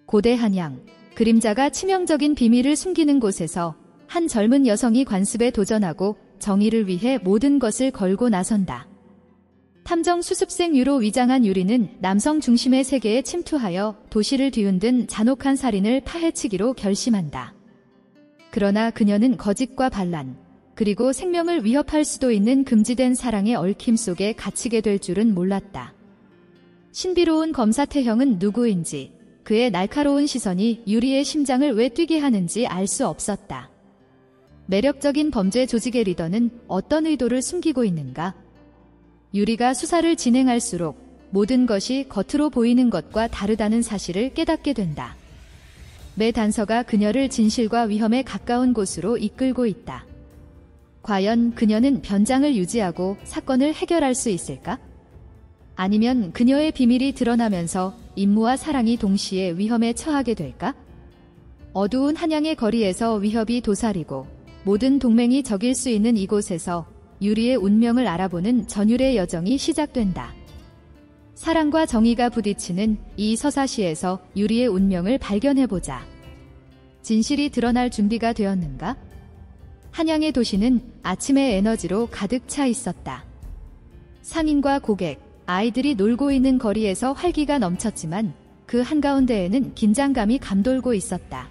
고대 한양, 그림자가 치명적인 비밀을 숨기는 곳에서 한 젊은 여성이 관습에 도전하고 정의를 위해 모든 것을 걸고 나선다. 탐정 수습생 유로 위장한 유리는 남성 중심의 세계에 침투하여 도시를 뒤흔든 잔혹한 살인을 파헤치기로 결심한다. 그러나 그녀는 거짓과 반란, 그리고 생명을 위협할 수도 있는 금지된 사랑의 얽힘 속에 갇히게 될 줄은 몰랐다. 신비로운 검사 태형은 누구인지, 그의 날카로운 시선이 유리의 심장을 왜 뛰게 하는지 알 수 없었다. 매력적인 범죄 조직의 리더는 어떤 의도를 숨기고 있는가? 유리가 수사를 진행할수록 모든 것이 겉으로 보이는 것과 다르다는 사실을 깨닫게 된다. 매 단서가 그녀를 진실과 위험에 가까운 곳으로 이끌고 있다. 과연 그녀는 변장을 유지하고 사건을 해결할 수 있을까? 아니면 그녀의 비밀이 드러나면서 임무와 사랑이 동시에 위험에 처하게 될까? 어두운 한양의 거리에서 위협이 도사리고 모든 동맹이 적일 수 있는 이곳에서 유리의 운명을 알아보는 전율의 여정이 시작된다. 사랑과 정의가 부딪히는 이 서사시에서 유리의 운명을 발견해보자. 진실이 드러날 준비가 되었는가? 한양의 도시는 아침의 에너지로 가득 차 있었다. 상인과 고객, 아이들이 놀고 있는 거리에서 활기가 넘쳤지만 그 한가운데에는 긴장감이 감돌고 있었다.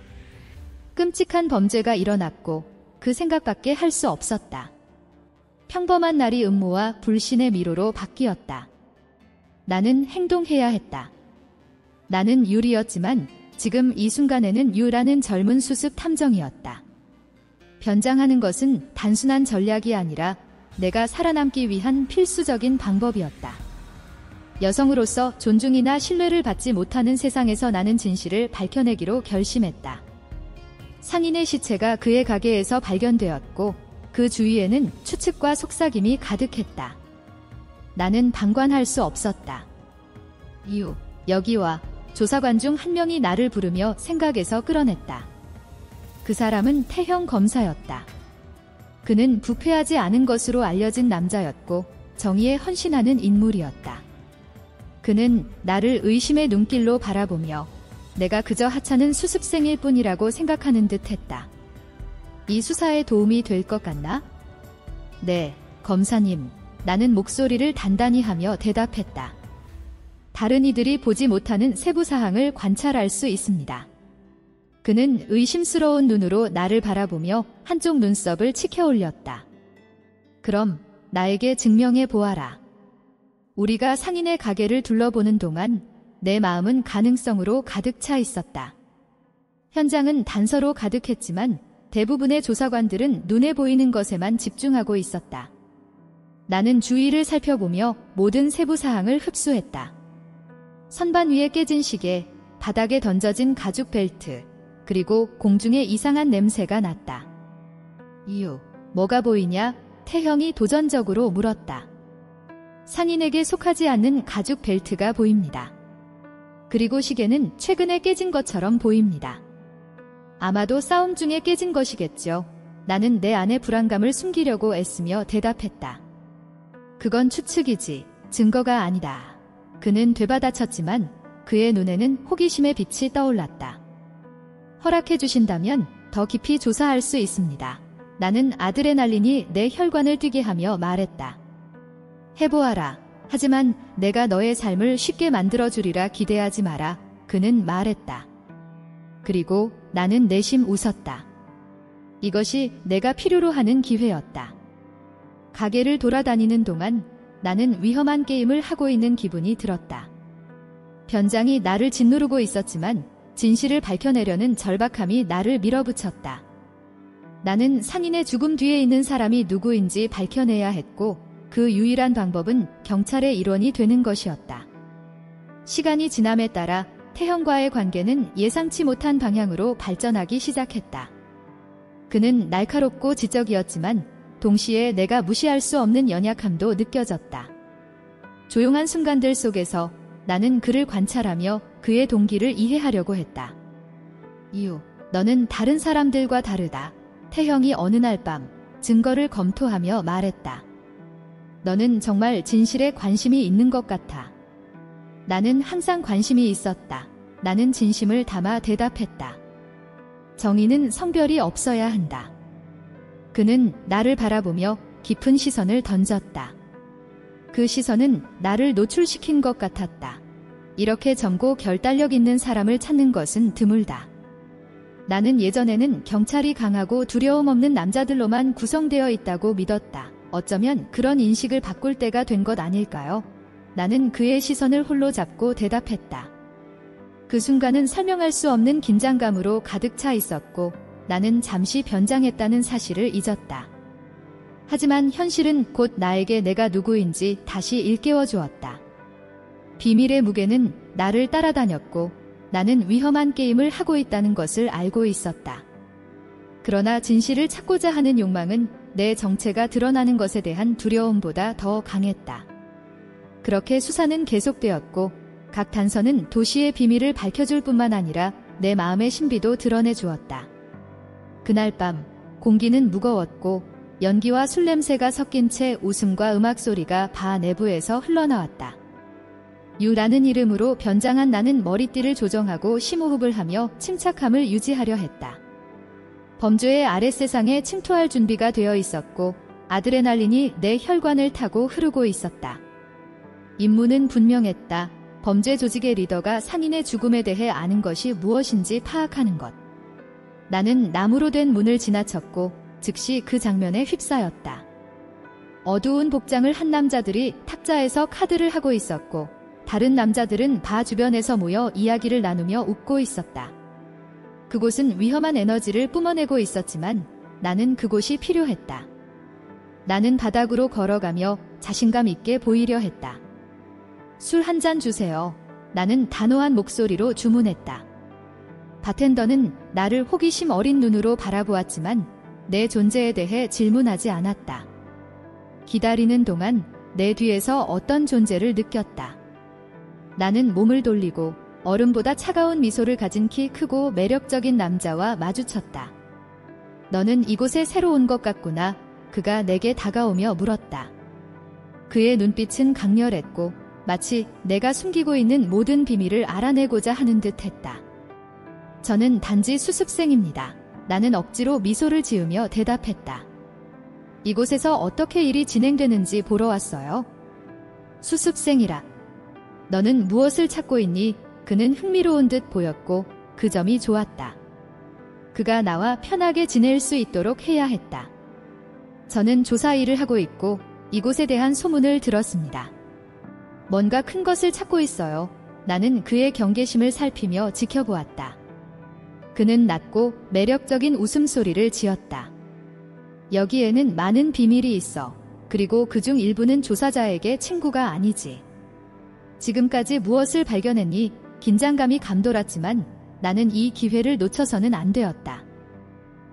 끔찍한 범죄가 일어났고 그 생각밖에 할 수 없었다. 평범한 날이 음모와 불신의 미로로 바뀌었다. 나는 행동해야 했다. 나는 유리였지만 지금 이 순간에는 유라는 젊은 수습 탐정이었다. 변장하는 것은 단순한 전략이 아니라 내가 살아남기 위한 필수적인 방법이었다. 여성으로서 존중이나 신뢰를 받지 못하는 세상에서 나는 진실을 밝혀내기로 결심했다. 상인의 시체가 그의 가게에서 발견되었고 그 주위에는 추측과 속삭임이 가득했다. 나는 방관할 수 없었다. 이유, 여기와 조사관 중 한 명이 나를 부르며 생각에서 끌어냈다. 그 사람은 태형 검사였다. 그는 부패하지 않은 것으로 알려진 남자였고 정의에 헌신하는 인물이었다. 그는 나를 의심의 눈길로 바라보며 내가 그저 하찮은 수습생일 뿐이라고 생각하는 듯 했다. 이 수사에 도움이 될 것 같나? 네, 검사님. 나는 목소리를 단단히 하며 대답했다. 다른 이들이 보지 못하는 세부 사항을 관찰할 수 있습니다. 그는 의심스러운 눈으로 나를 바라보며 한쪽 눈썹을 치켜 올렸다. 그럼 나에게 증명해 보아라. 우리가 상인의 가게를 둘러보는 동안 내 마음은 가능성으로 가득 차 있었다. 현장은 단서로 가득했지만 대부분의 조사관들은 눈에 보이는 것에만 집중하고 있었다. 나는 주위를 살펴보며 모든 세부 사항을 흡수했다. 선반 위에 깨진 시계, 바닥에 던져진 가죽 벨트, 그리고 공중에 이상한 냄새가 났다. 이유, 뭐가 보이냐? 태형이 도전적으로 물었다. 상인에게 속하지 않는 가죽 벨트가 보입니다. 그리고 시계는 최근에 깨진 것처럼 보입니다. 아마도 싸움 중에 깨진 것이겠죠. 나는 내 안의 불안감을 숨기려고 애쓰며 대답했다. 그건 추측이지, 증거가 아니다. 그는 되받아쳤지만 그의 눈에는 호기심의 빛이 떠올랐다. 허락해 주신다면 더 깊이 조사할 수 있습니다. 나는 아드레날린이 내 혈관을 뛰게 하며 말했다. 해보아라. 하지만 내가 너의 삶을 쉽게 만들어주리라 기대하지 마라. 그는 말했다. 그리고 나는 내심 웃었다. 이것이 내가 필요로 하는 기회였다. 가게를 돌아다니는 동안 나는 위험한 게임을 하고 있는 기분이 들었다. 변장이 나를 짓누르고 있었지만 진실을 밝혀내려는 절박함이 나를 밀어붙였다. 나는 상인의 죽음 뒤에 있는 사람이 누구인지 밝혀내야 했고 그 유일한 방법은 경찰의 일원이 되는 것이었다. 시간이 지남에 따라 태형과의 관계는 예상치 못한 방향으로 발전하기 시작했다. 그는 날카롭고 지적이었지만 동시에 내가 무시할 수 없는 연약함도 느껴졌다. 조용한 순간들 속에서 나는 그를 관찰하며 그의 동기를 이해하려고 했다. 이유, 너는 다른 사람들과 다르다. 태형이 어느 날 밤 증거를 검토하며 말했다. 너는 정말 진실에 관심이 있는 것 같아. 나는 항상 관심이 있었다. 나는 진심을 담아 대답했다. 정의는 성별이 없어야 한다. 그는 나를 바라보며 깊은 시선을 던졌다. 그 시선은 나를 노출시킨 것 같았다. 이렇게 젊고 결단력 있는 사람을 찾는 것은 드물다. 나는 예전에는 경찰이 강하고 두려움 없는 남자들로만 구성되어 있다고 믿었다. 어쩌면 그런 인식을 바꿀 때가 된 것 아닐까요? 나는 그의 시선을 홀로 잡고 대답했다. 그 순간은 설명할 수 없는 긴장감으로 가득 차 있었고 나는 잠시 변장했다는 사실을 잊었다. 하지만 현실은 곧 나에게 내가 누구인지 다시 일깨워 주었다. 비밀의 무게는 나를 따라다녔고 나는 위험한 게임을 하고 있다는 것을 알고 있었다. 그러나 진실을 찾고자 하는 욕망은 내 정체가 드러나는 것에 대한 두려움보다 더 강했다. 그렇게 수사는 계속되었고 각 단서는 도시의 비밀을 밝혀줄 뿐만 아니라 내 마음의 신비도 드러내 주었다. 그날 밤 공기는 무거웠고 연기와 술 냄새가 섞인 채 웃음과 음악 소리가 바 내부에서 흘러나왔다. 유라는 이름으로 변장한 나는 머리띠를 조정하고 심호흡을 하며 침착함을 유지하려 했다. 범죄의 아랫세상에 침투할 준비가 되어 있었고 아드레날린이 내 혈관을 타고 흐르고 있었다. 임무는 분명했다. 범죄 조직의 리더가 상인의 죽음에 대해 아는 것이 무엇인지 파악하는 것. 나는 나무로 된 문을 지나쳤고 즉시 그 장면에 휩싸였다. 어두운 복장을 한 남자들이 탁자에서 카드를 하고 있었고 다른 남자들은 바 주변에서 모여 이야기를 나누며 웃고 있었다. 그곳은 위험한 에너지를 뿜어내고 있었지만 나는 그곳이 필요했다. 나는 바닥으로 걸어가며 자신감 있게 보이려 했다. 술 한 잔 주세요. 나는 단호한 목소리로 주문했다. 바텐더는 나를 호기심 어린 눈으로 바라보았지만 내 존재에 대해 질문하지 않았다. 기다리는 동안 내 뒤에서 어떤 존재를 느꼈다. 나는 몸을 돌리고 얼음보다 차가운 미소를 가진 키 크고 매력적인 남자와 마주쳤다. 너는 이곳에 새로 온 것 같구나. 그가 내게 다가오며 물었다. 그의 눈빛은 강렬했고 마치 내가 숨기고 있는 모든 비밀을 알아내고자 하는 듯 했다. 저는 단지 수습생입니다. 나는 억지로 미소를 지으며 대답했다. 이곳에서 어떻게 일이 진행되는지 보러 왔어요. 수습생이라. 너는 무엇을 찾고 있니? 그는 흥미로운 듯 보였고 그 점이 좋았다. 그가 나와 편하게 지낼 수 있도록 해야 했다. 저는 조사 일을 하고 있고 이곳에 대한 소문을 들었습니다. 뭔가 큰 것을 찾고 있어요. 나는 그의 경계심을 살피며 지켜보았다. 그는 낮고 매력적인 웃음소리를 지었다. 여기에는 많은 비밀이 있어. 그리고 그중 일부는 조사자에게 친구가 아니지. 지금까지 무엇을 발견했니? 긴장감이 감돌았지만 나는 이 기회를 놓쳐서는 안 되었다.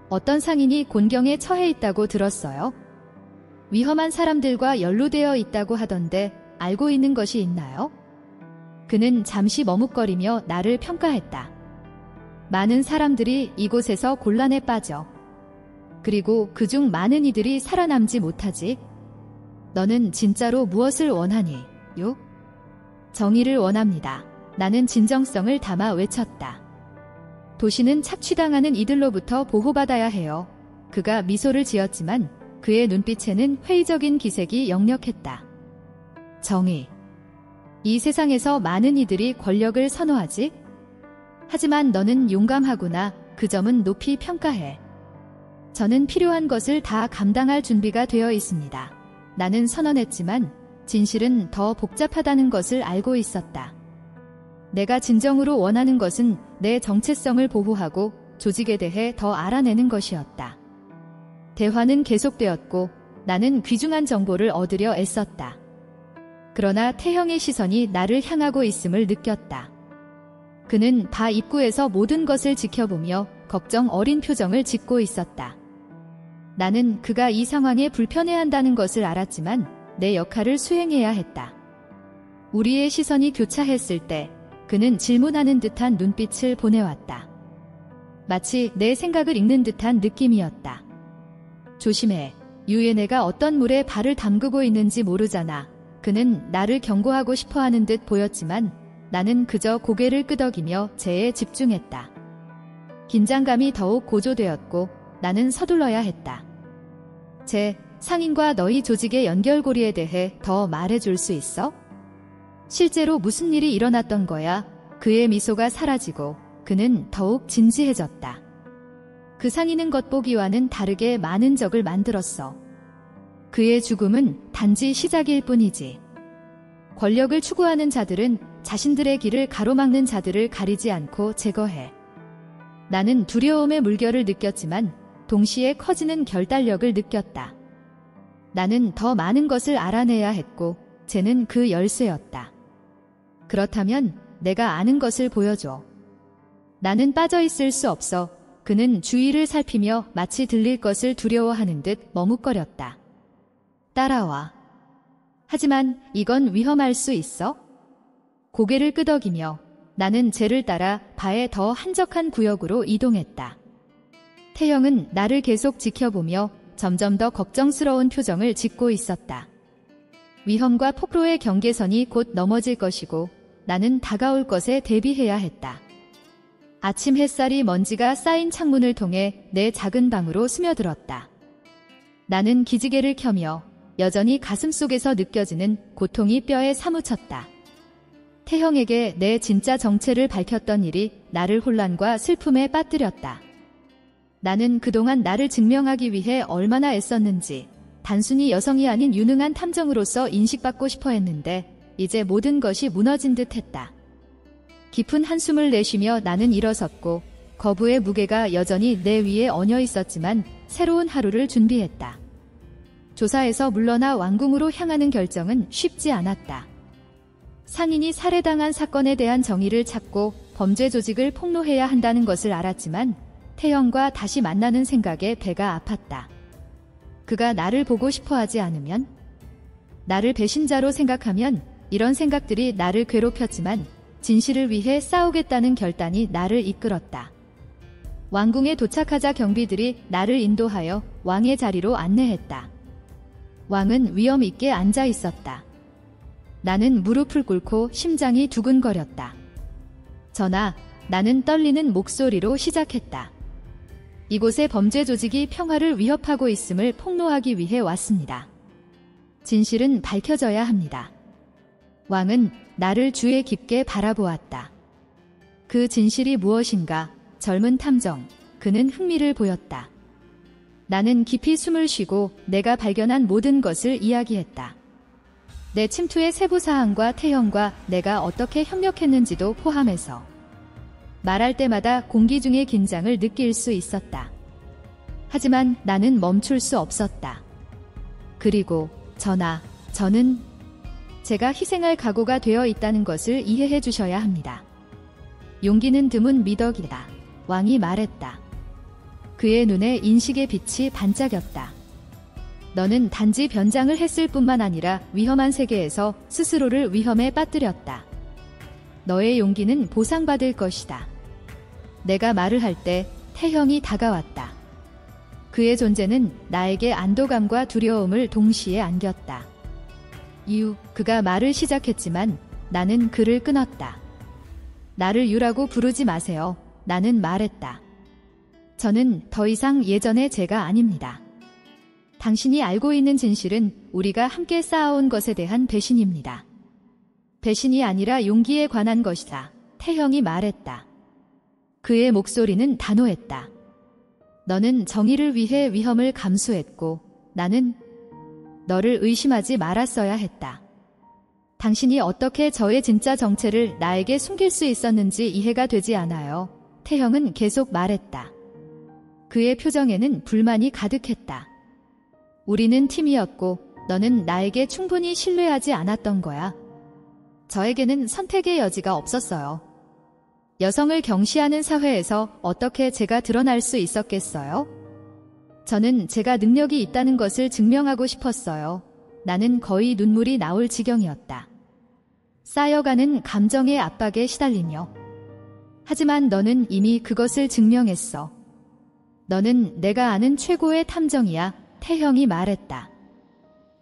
어떤 상인이 곤경에 처해 있다고 들었어요? 위험한 사람들과 연루되어 있다고 하던데 알고 있는 것이 있나요? 그는 잠시 머뭇거리며 나를 평가했다. 많은 사람들이 이곳에서 곤란에 빠져. 그리고 그중 많은 이들이 살아남지 못하지. 너는 진짜로 무엇을 원하니? 요? 정의를 원합니다. 나는 진정성을 담아 외쳤다. 도시는 착취당하는 이들로부터 보호받아야 해요. 그가 미소를 지었지만 그의 눈빛에는 회의적인 기색이 역력했다. 정의. 이 세상에서 많은 이들이 권력을 선호하지? 하지만 너는 용감하구나. 그 점은 높이 평가해. 저는 필요한 것을 다 감당할 준비가 되어 있습니다. 나는 선언했지만 진실은 더 복잡하다는 것을 알고 있었다. 내가 진정으로 원하는 것은 내 정체성을 보호하고 조직에 대해 더 알아내는 것이었다. 대화는 계속되었고 나는 귀중한 정보를 얻으려 애썼다. 그러나 태형의 시선이 나를 향하고 있음을 느꼈다. 그는 바 입구에서 모든 것을 지켜보며 걱정 어린 표정을 짓고 있었다. 나는 그가 이 상황에 불편해한다는 것을 알았지만 내 역할을 수행해야 했다. 우리의 시선이 교차했을 때 그는 질문하는 듯한 눈빛을 보내왔다. 마치 내 생각을 읽는 듯한 느낌이었다. 조심해. 유예네가 어떤 물에 발을 담그고 있는지 모르잖아. 그는 나를 경고하고 싶어하는 듯 보였지만 나는 그저 고개를 끄덕이며 재에 집중했다. 긴장감이 더욱 고조되었고 나는 서둘러야 했다. 재, 상인과 너희 조직의 연결고리에 대해 더 말해줄 수 있어? 실제로 무슨 일이 일어났던 거야? 그의 미소가 사라지고 그는 더욱 진지해졌다. 그 상인은 겉보기와는 다르게 많은 적을 만들었어. 그의 죽음은 단지 시작일 뿐이지. 권력을 추구하는 자들은 자신들의 길을 가로막는 자들을 가리지 않고 제거해. 나는 두려움의 물결을 느꼈지만 동시에 커지는 결단력을 느꼈다. 나는 더 많은 것을 알아내야 했고 쟤는 그 열쇠였다. 그렇다면 내가 아는 것을 보여줘. 나는 빠져있을 수 없어. 그는 주위를 살피며 마치 들릴 것을 두려워하는 듯 머뭇거렸다. 따라와. 하지만 이건 위험할 수 있어? 고개를 끄덕이며 나는 쟤를 따라 바의 더 한적한 구역으로 이동했다. 태형은 나를 계속 지켜보며 점점 더 걱정스러운 표정을 짓고 있었다. 위험과 폭로의 경계선이 곧 넘어질 것이고 나는 다가올 것에 대비해야 했다. 아침 햇살이 먼지가 쌓인 창문을 통해 내 작은 방으로 스며들었다. 나는 기지개를 켜며 여전히 가슴속에서 느껴지는 고통이 뼈에 사무쳤다. 태형에게 내 진짜 정체를 밝혔던 일이 나를 혼란과 슬픔에 빠뜨렸다. 나는 그동안 나를 증명하기 위해 얼마나 애썼는지 단순히 여성이 아닌 유능한 탐정으로서 인식받고 싶어 했는데 이제 모든 것이 무너진 듯 했다. 깊은 한숨을 내쉬며 나는 일어섰고 거부의 무게가 여전히 내 위에 얹어 있었지만 새로운 하루를 준비했다. 조사에서 물러나 왕궁으로 향하는 결정은 쉽지 않았다. 상인이 살해당한 사건에 대한 정의를 찾고 범죄 조직을 폭로해야 한다는 것을 알았지만 태형과 다시 만나는 생각에 배가 아팠다. 그가 나를 보고 싶어 하지 않으면? 나를 배신자로 생각하면? 이런 생각들이 나를 괴롭혔지만 진실을 위해 싸우겠다는 결단이 나를 이끌었다. 왕궁에 도착하자 경비들이 나를 인도하여 왕의 자리로 안내했다. 왕은 위험 있게 앉아 있었다. 나는 무릎을 꿇고 심장이 두근거렸다. 전하, 나는 떨리는 목소리로 시작했다. 이곳의 범죄 조직이 평화를 위협하고 있음을 폭로하기 위해 왔습니다. 진실은 밝혀져야 합니다. 왕은 나를 주의 깊게 바라보았다. 그 진실이 무엇인가? 젊은 탐정, 그는 흥미를 보였다. 나는 깊이 숨을 쉬고 내가 발견한 모든 것을 이야기했다. 내 침투의 세부 사항과 태형과 내가 어떻게 협력했는지도 포함해서. 말할 때마다 공기 중의 긴장을 느낄 수 있었다. 하지만 나는 멈출 수 없었다. 그리고 전하, 저는 제가 희생할 각오가 되어 있다는 것을 이해해 주셔야 합니다. 용기는 드문 미덕이다. 왕이 말했다. 그의 눈에 인식의 빛이 반짝였다. 너는 단지 변장을 했을 뿐만 아니라 위험한 세계에서 스스로를 위험에 빠뜨렸다. 너의 용기는 보상받을 것이다. 내가 말을 할 때 태형이 다가왔다. 그의 존재는 나에게 안도감과 두려움을 동시에 안겼다. 그가 말을 시작했지만 나는 그를 끊었다. 나를 유라고 부르지 마세요. 나는 말했다. 저는 더 이상 예전의 제가 아닙니다. 당신이 알고 있는 진실은 우리가 함께 쌓아온 것에 대한 배신입니다. 배신이 아니라 용기에 관한 것이다. 태형이 말했다. 그의 목소리는 단호했다. 너는 정의를 위해 위험을 감수했고 나는 너를 의심하지 말았어야 했다. 당신이 어떻게 저의 진짜 정체를 나에게 숨길 수 있었는지 이해가 되지 않아요. 태형은 계속 말했다. 그의 표정에는 불만이 가득했다. 우리는 팀이었고 너는 나에게 충분히 신뢰하지 않았던 거야. 저에게는 선택의 여지가 없었어요. 여성을 경시하는 사회에서 어떻게 제가 드러날 수 있었겠어요? 저는 제가 능력이 있다는 것을 증명하고 싶었어요. 나는 거의 눈물이 나올 지경이었다. 쌓여가는 감정의 압박에 시달리며. 하지만 너는 이미 그것을 증명했어. 너는 내가 아는 최고의 탐정이야. 태형이 말했다.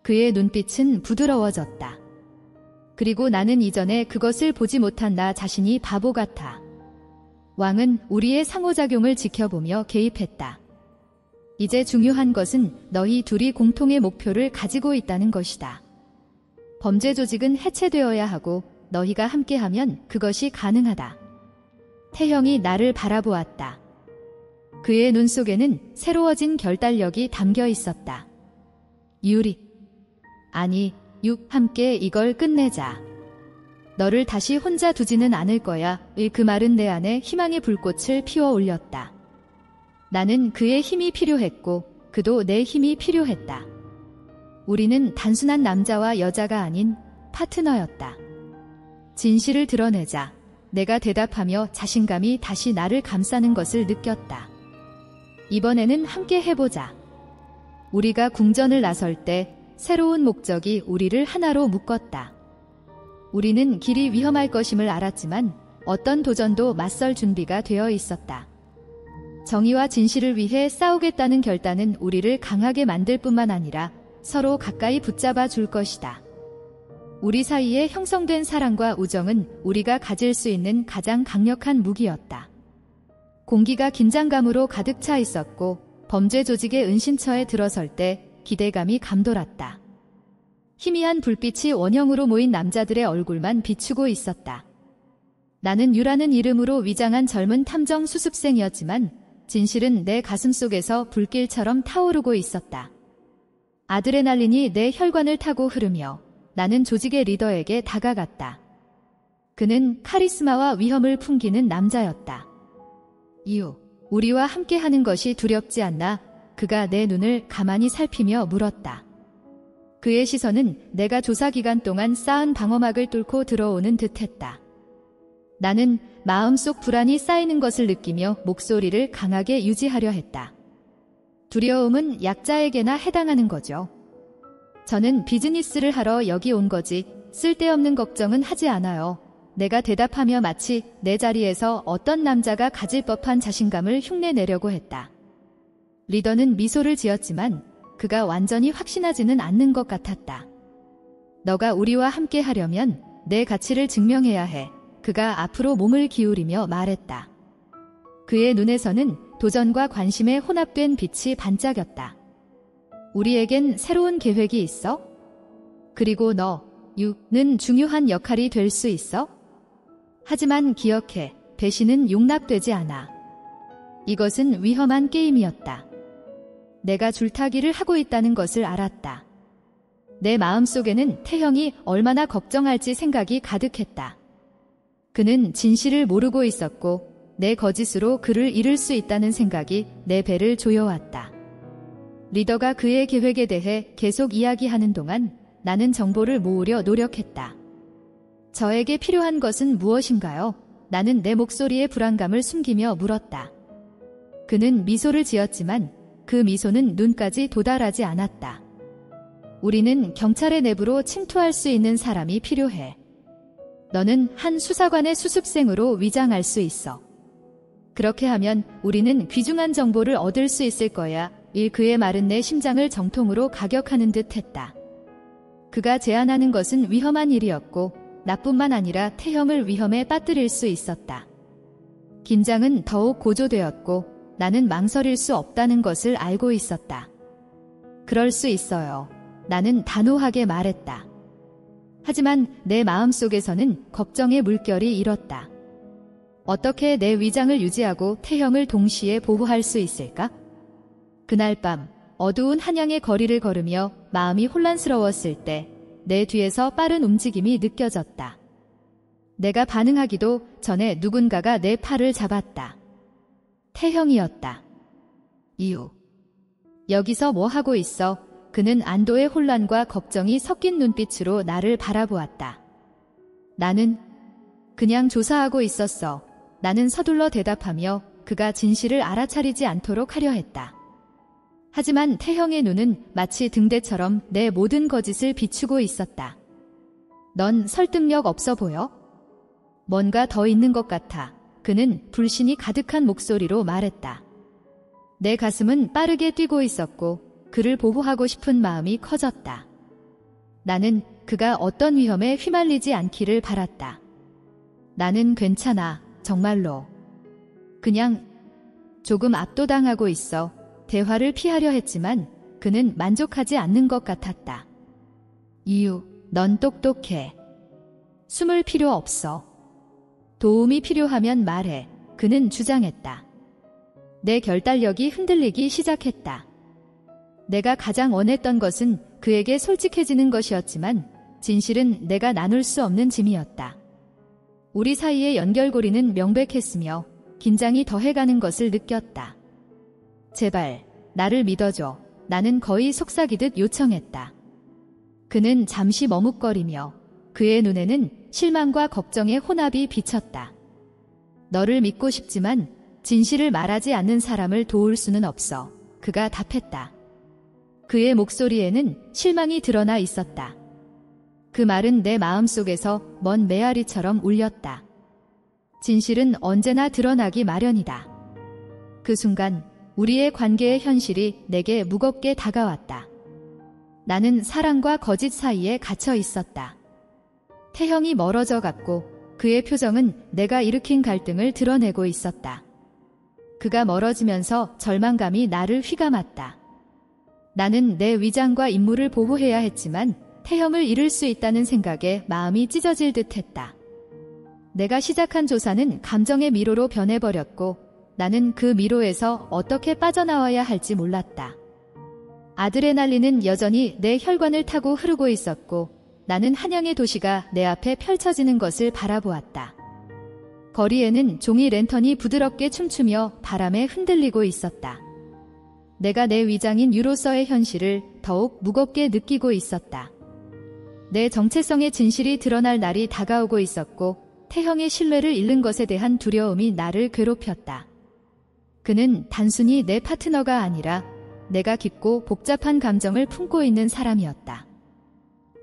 그의 눈빛은 부드러워졌다. 그리고 나는 이전에 그것을 보지 못한 나 자신이 바보 같아. 왕은 우리의 상호작용을 지켜보며 개입했다. 이제 중요한 것은 너희 둘이 공통의 목표를 가지고 있다는 것이다. 범죄 조직은 해체되어야 하고 너희가 함께하면 그것이 가능하다. 태형이 나를 바라보았다. 그의 눈 속에는 새로워진 결단력이 담겨 있었다. 유리. 아니, 함께 이걸 끝내자. 너를 다시 혼자 두지는 않을 거야. 그 말은 내 안에 희망의 불꽃을 피워 올렸다. 나는 그의 힘이 필요했고 그도 내 힘이 필요했다. 우리는 단순한 남자와 여자가 아닌 파트너였다. 진실을 드러내자. 내가 대답하며 자신감이 다시 나를 감싸는 것을 느꼈다. 이번에는 함께 해보자. 우리가 궁전을 나설 때 새로운 목적이 우리를 하나로 묶었다. 우리는 길이 위험할 것임을 알았지만 어떤 도전도 맞설 준비가 되어 있었다. 정의와 진실을 위해 싸우겠다는 결단은 우리를 강하게 만들 뿐만 아니라 서로 가까이 붙잡아 줄 것이다. 우리 사이에 형성된 사랑과 우정은 우리가 가질 수 있는 가장 강력한 무기였다. 공기가 긴장감으로 가득 차 있었고 범죄 조직의 은신처에 들어설 때 기대감이 감돌았다. 희미한 불빛이 원형으로 모인 남자들의 얼굴만 비추고 있었다. 나는 유라는 이름으로 위장한 젊은 탐정 수습생이었지만 진실은 내 가슴속에서 불길처럼 타오르고 있었다. 아드레날린이 내 혈관을 타고 흐르며 나는 조직의 리더에게 다가갔다. 그는 카리스마와 위험을 풍기는 남자였다. 우리와 함께하는 것이 두렵지 않나? 그가 내 눈을 가만히 살피며 물었다. 그의 시선은 내가 조사 기간 동안 쌓은 방어막을 뚫고 들어오는 듯했다. 나는 마음속 불안이 쌓이는 것을 느끼며 목소리를 강하게 유지하려 했다. 두려움은 약자에게나 해당하는 거죠. 저는 비즈니스를 하러 여기 온 거지 쓸데없는 걱정은 하지 않아요. 내가 대답하며 마치 내 자리에서 어떤 남자가 가질 법한 자신감을 흉내내려고 했다. 리더는 미소를 지었지만 그가 완전히 확신하지는 않는 것 같았다. 너가 우리와 함께 하려면 내 가치를 증명해야 해. 그가 앞으로 몸을 기울이며 말했다. 그의 눈에서는 도전과 관심에 혼합된 빛이 반짝였다. 우리에겐 새로운 계획이 있어? 그리고 는 중요한 역할이 될 수 있어? 하지만 기억해, 배신은 용납되지 않아. 이것은 위험한 게임이었다. 내가 줄타기를 하고 있다는 것을 알았다. 내 마음속에는 태형이 얼마나 걱정할지 생각이 가득했다. 그는 진실을 모르고 있었고 내 거짓으로 그를 잃을 수 있다는 생각이 내 배를 조여왔다. 리더가 그의 계획에 대해 계속 이야기하는 동안 나는 정보를 모으려 노력했다. 저에게 필요한 것은 무엇인가요? 나는 내 목소리의 불안감을 숨기며 물었다. 그는 미소를 지었지만 그 미소는 눈까지 도달하지 않았다. 우리는 경찰의 내부로 침투할 수 있는 사람이 필요해. 너는 한 수사관의 수습생으로 위장할 수 있어. 그렇게 하면 우리는 귀중한 정보를 얻을 수 있을 거야. 그의 말은 내 심장을 정통으로 가격하는 듯 했다. 그가 제안하는 것은 위험한 일이었고 나뿐만 아니라 태형을 위험에 빠뜨릴 수 있었다. 긴장은 더욱 고조되었고 나는 망설일 수 없다는 것을 알고 있었다. 그럴 수 있어요. 나는 단호하게 말했다. 하지만 내 마음속에서는 걱정의 물결이 일었다. 어떻게 내 위장을 유지하고 태형을 동시에 보호할 수 있을까? 그날 밤 어두운 한양의 거리를 걸으며 마음이 혼란스러웠을 때 내 뒤에서 빠른 움직임이 느껴졌다. 내가 반응하기도 전에 누군가가 내 팔을 잡았다. 태형이었다. 여기서 뭐 하고 있어? 그는 안도의 혼란과 걱정이 섞인 눈빛으로 나를 바라보았다. 나는 그냥 조사하고 있었어. 나는 서둘러 대답하며 그가 진실을 알아차리지 않도록 하려 했다. 하지만 태형의 눈은 마치 등대처럼 내 모든 거짓을 비추고 있었다. 넌 설득력 없어 보여? 뭔가 더 있는 것 같아. 그는 불신이 가득한 목소리로 말했다. 내 가슴은 빠르게 뛰고 있었고 그를 보호하고 싶은 마음이 커졌다. 나는 그가 어떤 위험에 휘말리지 않기를 바랐다. 나는 괜찮아, 정말로. 그냥 조금 압도당하고 있어. 대화를 피하려 했지만 그는 만족하지 않는 것 같았다. 이유, 넌 똑똑해. 숨을 필요 없어. 도움이 필요하면 말해. 그는 주장했다. 내 결단력이 흔들리기 시작했다. 내가 가장 원했던 것은 그에게 솔직해지는 것이었지만 진실은 내가 나눌 수 없는 짐이었다. 우리 사이의 연결고리는 명백했으며 긴장이 더해가는 것을 느꼈다. 제발, 나를 믿어줘. 나는 거의 속삭이듯 요청했다. 그는 잠시 머뭇거리며 그의 눈에는 실망과 걱정의 혼합이 비쳤다. 너를 믿고 싶지만 진실을 말하지 않는 사람을 도울 수는 없어. 그가 답했다. 그의 목소리에는 실망이 드러나 있었다. 그 말은 내 마음속에서 먼 메아리처럼 울렸다. 진실은 언제나 드러나기 마련이다. 그 순간 우리의 관계의 현실이 내게 무겁게 다가왔다. 나는 사랑과 거짓 사이에 갇혀 있었다. 태형이 멀어져 갔고 그의 표정은 내가 일으킨 갈등을 드러내고 있었다. 그가 멀어지면서 절망감이 나를 휘감았다. 나는 내 위장과 임무를 보호해야 했지만 태형을 잃을 수 있다는 생각에 마음이 찢어질 듯했다. 내가 시작한 조사는 감정의 미로로 변해버렸고 나는 그 미로에서 어떻게 빠져나와야 할지 몰랐다. 아드레날린은 여전히 내 혈관을 타고 흐르고 있었고 나는 한양의 도시가 내 앞에 펼쳐지는 것을 바라보았다. 거리에는 종이 랜턴이 부드럽게 춤추며 바람에 흔들리고 있었다. 내가 내 위장인 유로서의 현실을 더욱 무겁게 느끼고 있었다. 내 정체성의 진실이 드러날 날이 다가오고 있었고 태형의 신뢰를 잃는 것에 대한 두려움이 나를 괴롭혔다. 그는 단순히 내 파트너가 아니라 내가 깊고 복잡한 감정을 품고 있는 사람이었다.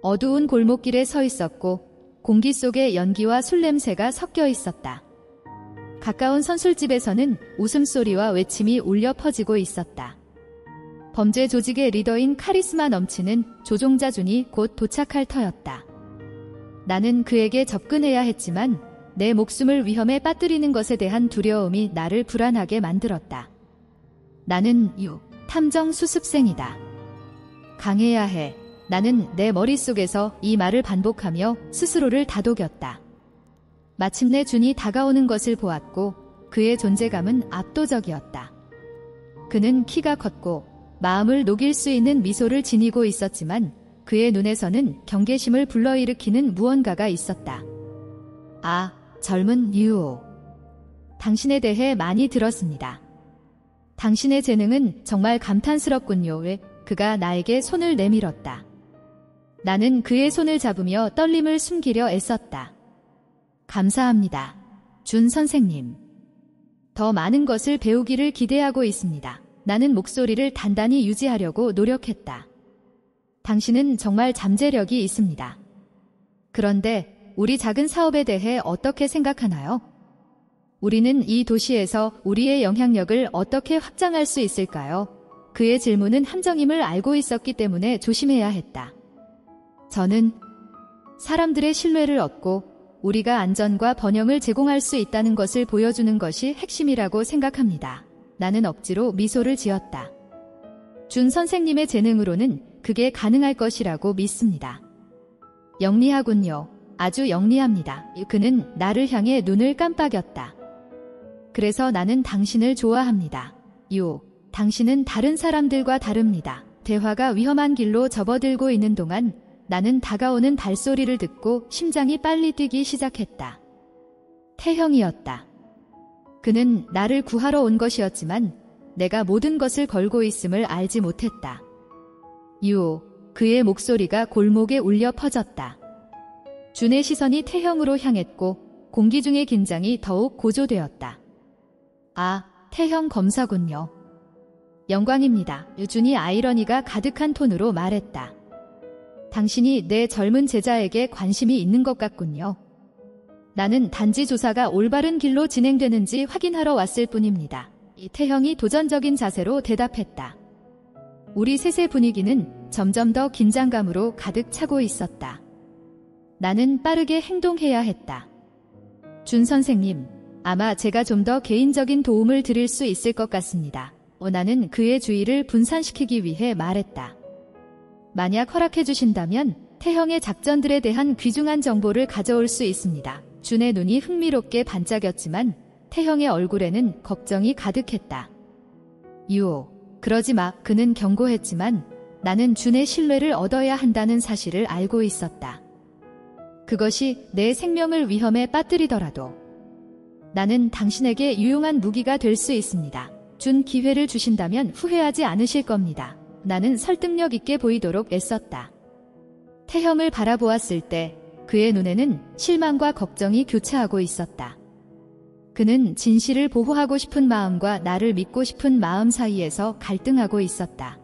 어두운 골목길에 서 있었고 공기 속에 연기와 술 냄새가 섞여 있었다. 가까운 선술집에서는 웃음소리와 외침이 울려 퍼지고 있었다. 범죄 조직의 리더인 카리스마 넘치는 조종자 준이 곧 도착할 터였다. 나는 그에게 접근해야 했지만 내 목숨을 위험에 빠뜨리는 것에 대한 두려움이 나를 불안하게 만들었다. 나는 탐정 수습생이다. 강해야 해. 나는 내 머릿속에서 이 말을 반복하며 스스로를 다독였다. 마침내 준이 다가오는 것을 보았고 그의 존재감은 압도적이었다. 그는 키가 컸고 마음을 녹일 수 있는 미소를 지니고 있었지만 그의 눈에서는 경계심을 불러일으키는 무언가가 있었다. 아, 젊은 유오. 당신에 대해 많이 들었습니다. 당신의 재능은 정말 감탄스럽군요. 왜? 그가 나에게 손을 내밀었다. 나는 그의 손을 잡으며 떨림을 숨기려 애썼다. 감사합니다. 준 선생님. 더 많은 것을 배우기를 기대하고 있습니다. 나는 목소리를 단단히 유지하려고 노력했다. 당신은 정말 잠재력이 있습니다. 그런데 우리 작은 사업에 대해 어떻게 생각하나요? 우리는 이 도시에서 우리의 영향력을 어떻게 확장할 수 있을까요? 그의 질문은 함정임을 알고 있었기 때문에 조심해야 했다. 저는 사람들의 신뢰를 얻고 우리가 안전과 번영을 제공할 수 있다는 것을 보여주는 것이 핵심이라고 생각합니다. 나는 억지로 미소를 지었다. 준 선생님의 재능으로는 그게 가능할 것이라고 믿습니다. 영리하군요. 아주 영리합니다. 그는 나를 향해 눈을 깜빡였다. 그래서 나는 당신을 좋아합니다. 당신은 다른 사람들과 다릅니다. 대화가 위험한 길로 접어들고 있는 동안 나는 다가오는 발소리를 듣고 심장이 빨리 뛰기 시작했다. 태형이었다. 그는 나를 구하러 온 것이었지만 내가 모든 것을 걸고 있음을 알지 못했다. 그의 목소리가 골목에 울려 퍼졌다. 준의 시선이 태형으로 향했고 공기 중의 긴장이 더욱 고조되었다. 아, 태형 검사군요. 영광입니다. 준이 아이러니가 가득한 톤으로 말했다. 당신이 내 젊은 제자에게 관심이 있는 것 같군요. 나는 단지 조사가 올바른 길로 진행되는지 확인하러 왔을 뿐입니다. 태형이 도전적인 자세로 대답했다. 우리 셋의 분위기는 점점 더 긴장감으로 가득 차고 있었다. 나는 빠르게 행동해야 했다. 준 선생님, 아마 제가 좀 더 개인적인 도움을 드릴 수 있을 것 같습니다. 나는 그의 주의를 분산시키기 위해 말했다. 만약 허락해 주신다면 태형의 작전들에 대한 귀중한 정보를 가져올 수 있습니다. 준의 눈이 흥미롭게 반짝였지만 태형의 얼굴에는 걱정이 가득했다. 유오, 그러지 마. 그는 경고했지만 나는 준의 신뢰를 얻어야 한다는 사실을 알고 있었다. 그것이 내 생명을 위험에 빠뜨리더라도 나는 당신에게 유용한 무기가 될 수 있습니다. 준, 기회를 주신다면 후회하지 않으실 겁니다. 나는 설득력 있게 보이도록 애썼다. 태형을 바라보았을 때 그의 눈에는 실망과 걱정이 교차하고 있었다. 그는 진실을 보호하고 싶은 마음과 나를 믿고 싶은 마음 사이에서 갈등하고 있었다.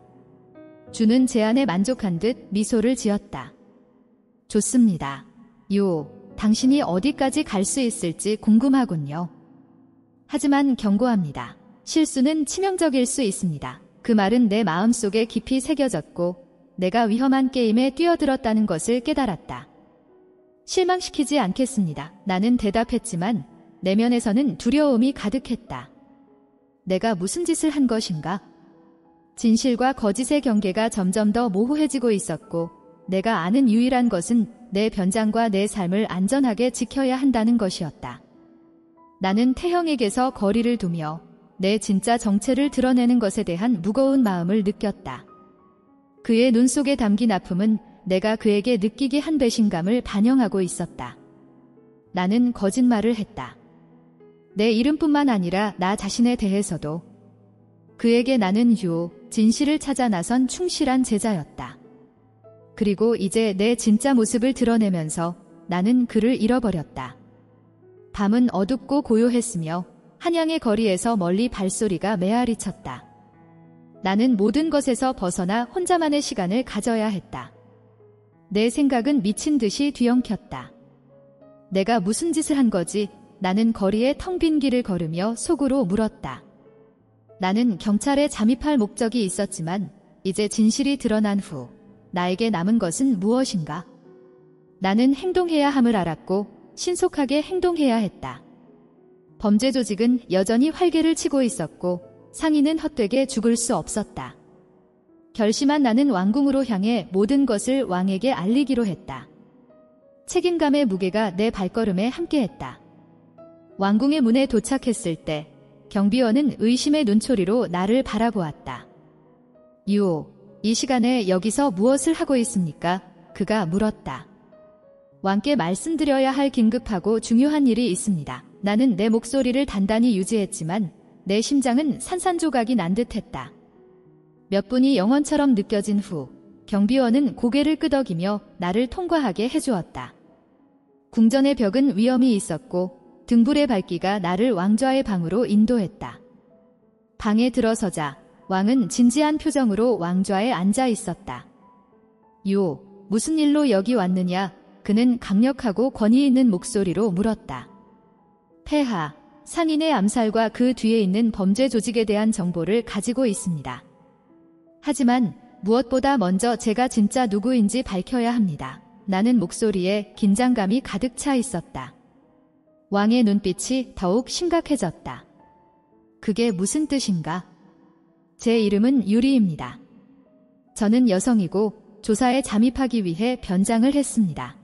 준은 제안에 만족한 듯 미소를 지었다. 좋습니다. 요, 당신이 어디까지 갈 수 있을지 궁금하군요. 하지만 경고합니다. 실수는 치명적일 수 있습니다. 그 말은 내 마음속에 깊이 새겨졌고 내가 위험한 게임에 뛰어들었다는 것을 깨달았다. 실망시키지 않겠습니다. 나는 대답했지만 내면에서는 두려움이 가득했다. 내가 무슨 짓을 한 것인가? 진실과 거짓의 경계가 점점 더 모호해지고 있었고 내가 아는 유일한 것은 내 변장과 내 삶을 안전하게 지켜야 한다는 것이었다. 나는 태형에게서 거리를 두며 내 진짜 정체를 드러내는 것에 대한 무거운 마음을 느꼈다. 그의 눈 속에 담긴 아픔은 내가 그에게 느끼게 한 배신감을 반영하고 있었다. 나는 거짓말을 했다. 내 이름뿐만 아니라 나 자신에 대해서도. 그에게 나는 진실을 찾아 나선 충실한 제자였다. 그리고 이제 내 진짜 모습을 드러내면서 나는 그를 잃어버렸다. 밤은 어둡고 고요했으며 한양의 거리에서 멀리 발소리가 메아리 쳤다. 나는 모든 것에서 벗어나 혼자만의 시간을 가져야 했다. 내 생각은 미친 듯이 뒤엉켰다. 내가 무슨 짓을 한 거지? 나는 거리에 텅 빈 길을 걸으며 속으로 물었다. 나는 경찰에 잠입할 목적이 있었지만 이제 진실이 드러난 후 나에게 남은 것은 무엇인가? 나는 행동해야 함을 알았고 신속하게 행동해야 했다. 범죄 조직은 여전히 활개를 치고 있었고 상인은 헛되게 죽을 수 없었다. 결심한 나는 왕궁으로 향해 모든 것을 왕에게 알리기로 했다. 책임감의 무게가 내 발걸음에 함께했다. 왕궁의 문에 도착했을 때 경비원은 의심의 눈초리로 나를 바라보았다. 유오, 이 시간에 여기서 무엇을 하고 있습니까? 그가 물었다. 왕께 말씀드려야 할 긴급하고 중요한 일이 있습니다. 나는 내 목소리를 단단히 유지했지만 내 심장은 산산조각이 난 듯했다. 몇 분이 영원처럼 느껴진 후 경비원은 고개를 끄덕이며 나를 통과하게 해주었다. 궁전의 벽은 위험이 있었고 등불의 밝기가 나를 왕좌의 방으로 인도했다. 방에 들어서자 왕은 진지한 표정으로 왕좌에 앉아 있었다. 무슨 일로 여기 왔느냐? 그는 강력하고 권위 있는 목소리로 물었다. 폐하, 상인의 암살과 그 뒤에 있는 범죄 조직에 대한 정보를 가지고 있습니다. 하지만 무엇보다 먼저 제가 진짜 누구인지 밝혀야 합니다. 나는 목소리에 긴장감이 가득 차 있었다. 왕의 눈빛이 더욱 심각해졌다. 그게 무슨 뜻인가? 제 이름은 유리입니다. 저는 여성이고 조사에 잠입하기 위해 변장을 했습니다.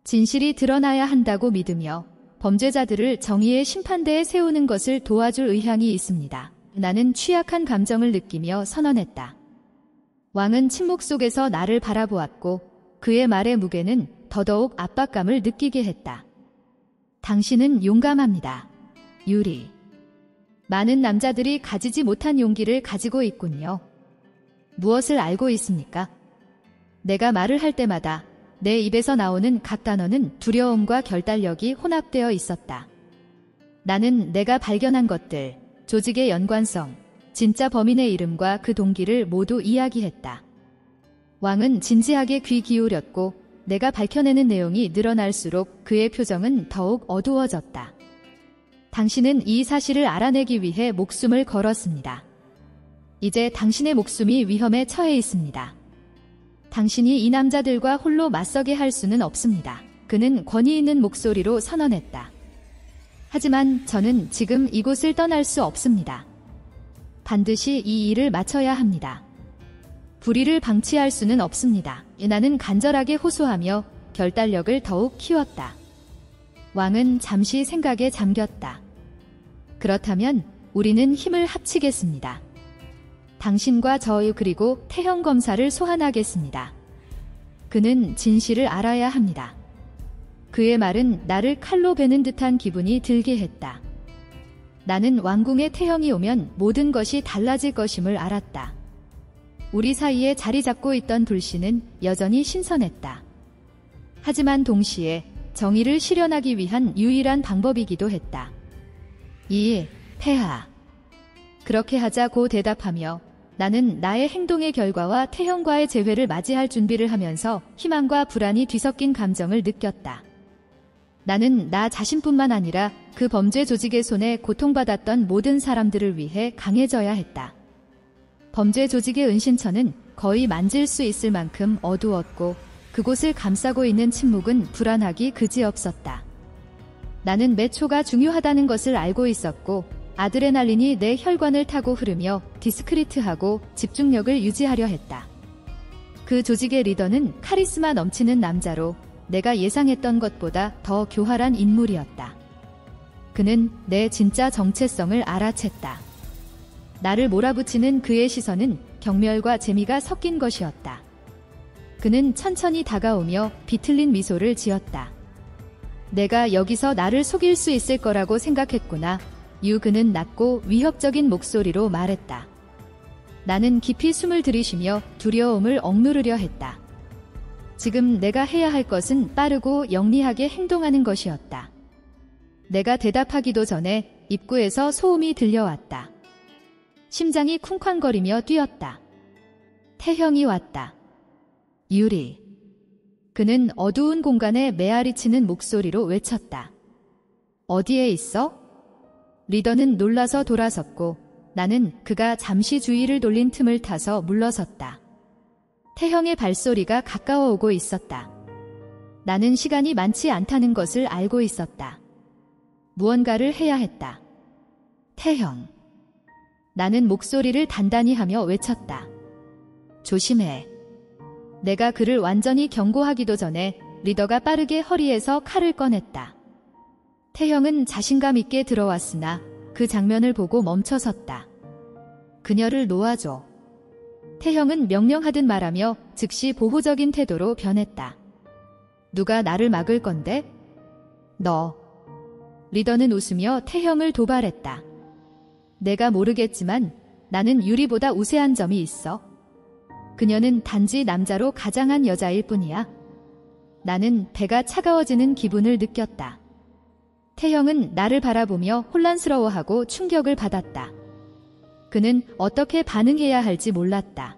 진실이 드러나야 한다고 믿으며 범죄자들을 정의의 심판대에 세우는 것을 도와줄 의향이 있습니다. 나는 취약한 감정을 느끼며 선언했다. 왕은 침묵 속에서 나를 바라보았고 그의 말의 무게는 더더욱 압박감을 느끼게 했다. 당신은 용감합니다. 유리. 많은 남자들이 가지지 못한 용기를 가지고 있군요. 무엇을 알고 있습니까? 내가 말을 할 때마다 내 입에서 나오는 각 단어는 두려움과 결단력이 혼합되어 있었다. 나는 내가 발견한 것들, 조직의 연관성, 진짜 범인의 이름과 그 동기를 모두 이야기했다. 왕은 진지하게 귀 기울였고 내가 밝혀내는 내용이 늘어날수록 그의 표정은 더욱 어두워졌다. 당신은 이 사실을 알아내기 위해 목숨을 걸었습니다. 이제 당신의 목숨이 위험에 처해 있습니다. 당신이 이 남자들과 홀로 맞서게 할 수는 없습니다. 그는 권위 있는 목소리로 선언했다. 하지만 저는 지금 이곳을 떠날 수 없습니다. 반드시 이 일을 마쳐야 합니다. 불의를 방치할 수는 없습니다. 나는 간절하게 호소하며 결단력을 더욱 키웠다. 왕은 잠시 생각에 잠겼다. 그렇다면 우리는 힘을 합치겠습니다. 당신과 저요 그리고 태형 검사를 소환하겠습니다. 그는 진실을 알아야 합니다. 그의 말은 나를 칼로 베는 듯한 기분이 들게 했다. 나는 왕궁에 태형이 오면 모든 것이 달라질 것임을 알았다. 우리 사이에 자리 잡고 있던 불씨는 여전히 신선했다. 하지만 동시에 정의를 실현하기 위한 유일한 방법이기도 했다. 폐하. 그렇게 하자고 대답하며 나는 나의 행동의 결과와 태형과의 재회를 맞이할 준비를 하면서 희망과 불안이 뒤섞인 감정을 느꼈다. 나는 나 자신뿐만 아니라 그 범죄 조직의 손에 고통받았던 모든 사람들을 위해 강해져야 했다. 범죄 조직의 은신처는 거의 만질 수 있을 만큼 어두웠고 그곳을 감싸고 있는 침묵은 불안하기 그지없었다. 나는 매 초가 중요하다는 것을 알고 있었고 아드레날린이 내 혈관을 타고 흐르며 디스크리트하고 집중력을 유지하려 했다. 그 조직의 리더는 카리스마 넘치는 남자로 내가 예상했던 것보다 더 교활한 인물이었다. 그는 내 진짜 정체성을 알아챘다. 나를 몰아붙이는 그의 시선은 경멸과 재미가 섞인 것이었다. 그는 천천히 다가오며 비틀린 미소를 지었다. 내가 여기서 나를 속일 수 있을 거라고 생각했구나. 그는 낮고 위협적인 목소리로 말했다. 나는 깊이 숨을 들이쉬며 두려움을 억누르려 했다. 지금 내가 해야 할 것은 빠르고 영리하게 행동하는 것이었다. 내가 대답하기도 전에 입구에서 소음이 들려왔다. 심장이 쿵쾅거리며 뛰었다. 태형이 왔다. 유리. 그는 어두운 공간에 메아리치는 목소리로 외쳤다. 어디에 있어? 리더는 놀라서 돌아섰고 나는 그가 잠시 주의를 돌린 틈을 타서 물러섰다. 태형의 발소리가 가까워 오고 있었다. 나는 시간이 많지 않다는 것을 알고 있었다. 무언가를 해야 했다. 태형. 나는 목소리를 단단히 하며 외쳤다. 조심해. 내가 그를 완전히 경고하기도 전에 리더가 빠르게 허리에서 칼을 꺼냈다. 태형은 자신감 있게 들어왔으나 그 장면을 보고 멈춰섰다. 그녀를 놓아줘. 태형은 명령하듯 말하며 즉시 보호적인 태도로 변했다. 누가 나를 막을 건데? 너. 리더는 웃으며 태형을 도발했다. 내가 모르겠지만 나는 유리보다 우세한 점이 있어. 그녀는 단지 남자로 가장한 여자일 뿐이야. 나는 배가 차가워지는 기분을 느꼈다. 태형은 나를 바라보며 혼란스러워하고 충격을 받았다. 그는 어떻게 반응해야 할지 몰랐다.